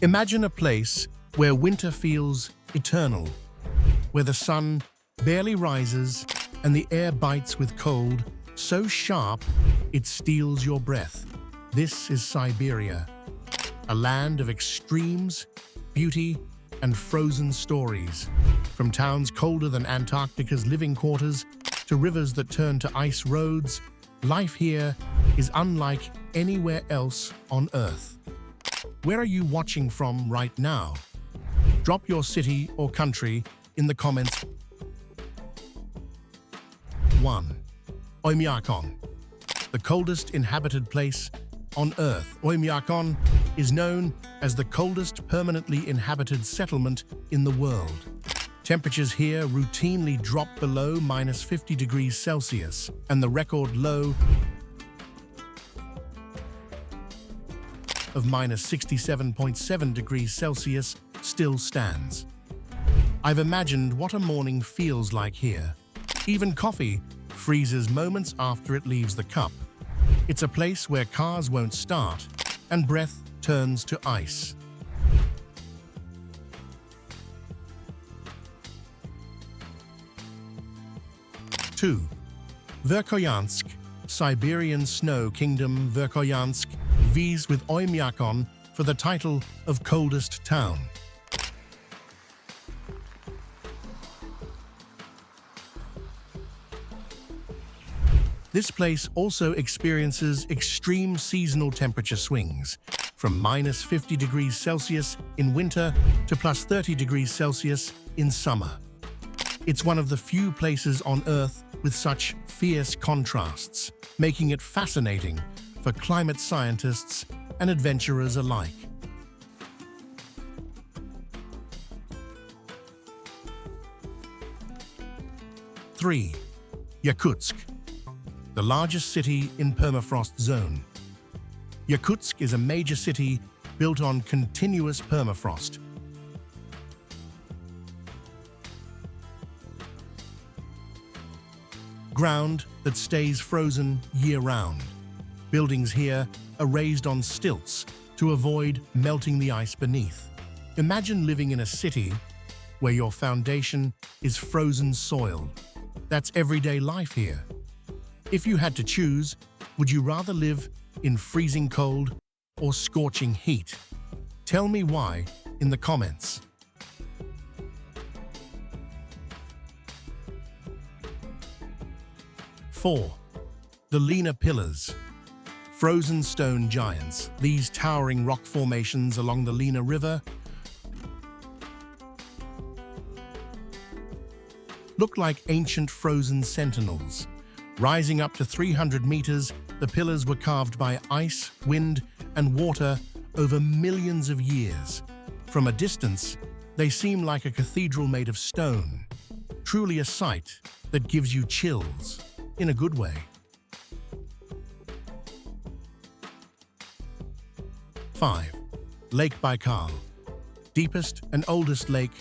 Imagine a place where winter feels eternal, where the sun barely rises and the air bites with cold so sharp it steals your breath. This is Siberia, a land of extremes, beauty, and frozen stories. From towns colder than Antarctica's living quarters to rivers that turn to ice roads, life here is unlike anywhere else on Earth. Where are you watching from right now? Drop your city or country in the comments. 1. Oymyakon, the coldest inhabited place on Earth. Oymyakon is known as the coldest permanently inhabited settlement in the world. Temperatures here routinely drop below -50 degrees Celsius, and the record low of -67.7 degrees Celsius still stands. I've imagined what a morning feels like here. Even coffee freezes moments after it leaves the cup. It's a place where cars won't start and breath turns to ice. 2. Verkhoyansk, Siberian Snow Kingdom. Verkhoyansk vies with Oymyakon for the title of coldest town. This place also experiences extreme seasonal temperature swings, from -50 degrees Celsius in winter to +30 degrees Celsius in summer. It's one of the few places on Earth with such fierce contrasts, making it fascinating for climate scientists and adventurers alike. 3. Yakutsk, the largest city in permafrost zone. Yakutsk is a major city built on continuous permafrost. Ground that stays frozen year-round. Buildings here are raised on stilts to avoid melting the ice beneath. Imagine living in a city where your foundation is frozen soil. That's everyday life here. If you had to choose, would you rather live in freezing cold or scorching heat? Tell me why in the comments. 4. The Lena Pillars, frozen stone giants. These towering rock formations along the Lena River look like ancient frozen sentinels. Rising up to 300 meters, the pillars were carved by ice, wind, and water over millions of years. From a distance, they seem like a cathedral made of stone. Truly a sight that gives you chills, in a good way. 5. Lake Baikal, deepest and oldest lake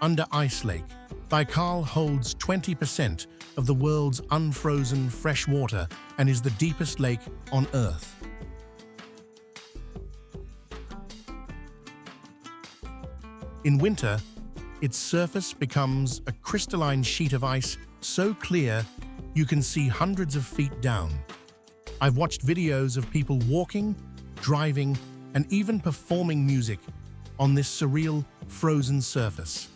under Ice Lake. Baikal holds 20% of the world's unfrozen fresh water and is the deepest lake on Earth. In winter, its surface becomes a crystalline sheet of ice so clear you can see hundreds of feet down. I've watched videos of people walking, driving, and even performing music on this surreal frozen surface.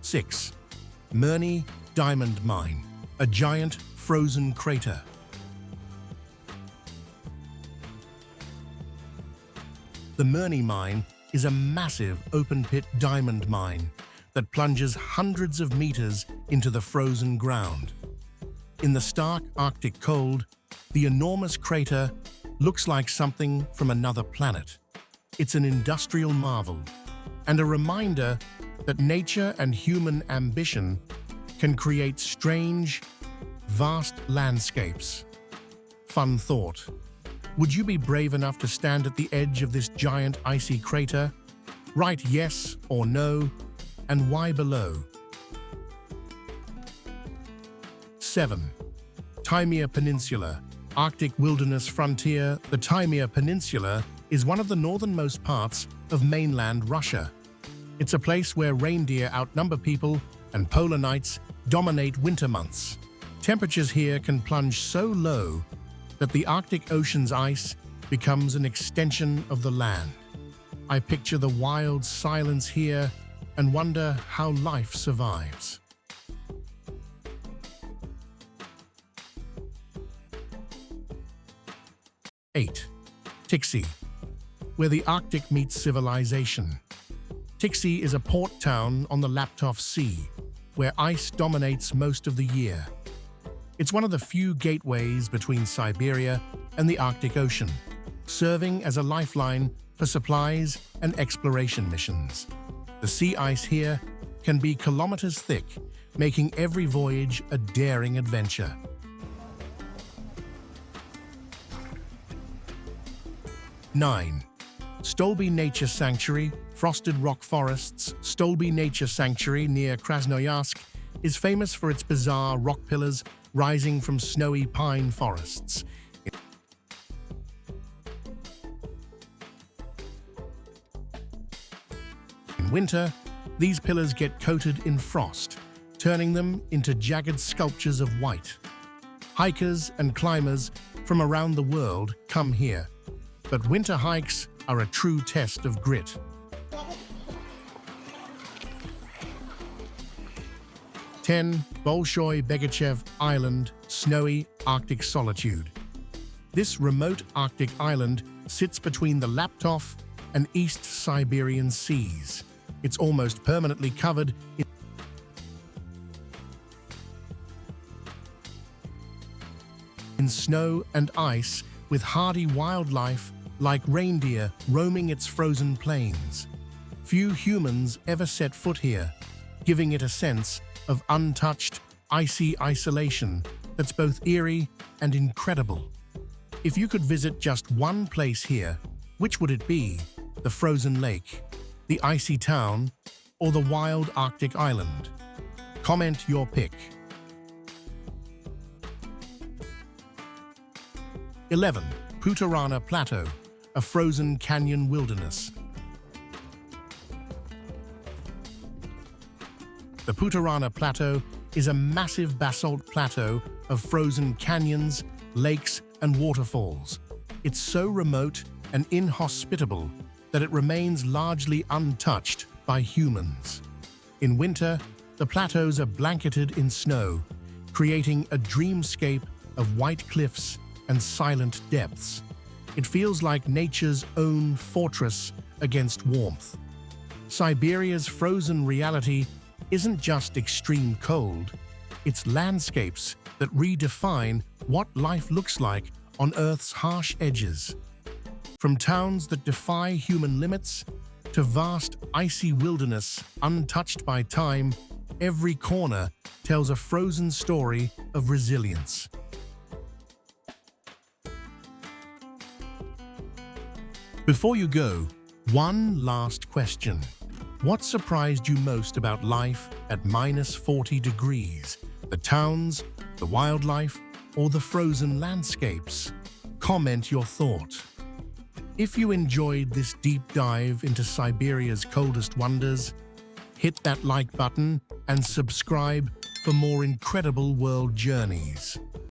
6. Mirny Diamond Mine, a giant frozen crater. The Mirny Mine is a massive open-pit diamond mine that plunges hundreds of meters into the frozen ground. In the stark Arctic cold, the enormous crater looks like something from another planet. It's an industrial marvel and a reminder that nature and human ambition can create strange, vast landscapes. Fun thought. Would you be brave enough to stand at the edge of this giant icy crater? Write yes or no, and why below. 7. Taimyr Peninsula, Arctic wilderness frontier, the Taimyr Peninsula, is one of the northernmost parts of mainland Russia. It's a place where reindeer outnumber people and polar nights dominate winter months. Temperatures here can plunge so low that the Arctic Ocean's ice becomes an extension of the land. I picture the wild silence here and wonder how life survives. 8. Tiksi, where the Arctic meets civilization. Tiksi is a port town on the Laptov Sea, where ice dominates most of the year. It's one of the few gateways between Siberia and the Arctic Ocean, serving as a lifeline for supplies and exploration missions. The sea ice here can be kilometers thick, making every voyage a daring adventure. 9. Stolby Nature Sanctuary, Frosted Rock Forests. Stolby Nature Sanctuary near Krasnoyarsk is famous for its bizarre rock pillars rising from snowy pine forests. In winter, these pillars get coated in frost, turning them into jagged sculptures of white. Hikers and climbers from around the world come here, but winter hikes are a true test of grit. 10. Bolshoi Begachev Island, Snowy Arctic Solitude. This remote Arctic island sits between the Laptov and East Siberian seas. It's almost permanently covered in snow and ice, with hardy wildlife like reindeer roaming its frozen plains. Few humans ever set foot here, giving it a sense of untouched, icy isolation that's both eerie and incredible. If you could visit just one place here, which would it be? The frozen lake, the icy town, or the wild Arctic island? Comment your pick. 11. Putarana Plateau, a frozen canyon wilderness. The Putarana Plateau is a massive basalt plateau of frozen canyons, lakes, and waterfalls. It's so remote and inhospitable that it remains largely untouched by humans. In winter, the plateaus are blanketed in snow, creating a dreamscape of white cliffs and silent depths. It feels like nature's own fortress against warmth. Siberia's frozen reality isn't just extreme cold, it's landscapes that redefine what life looks like on Earth's harsh edges. From towns that defy human limits to vast icy wilderness untouched by time, every corner tells a frozen story of resilience. Before you go, one last question. What surprised you most about life at -40 degrees? The towns, the wildlife, or the frozen landscapes? Comment your thought. If you enjoyed this deep dive into Siberia's coldest wonders, hit that like button and subscribe for more incredible world journeys.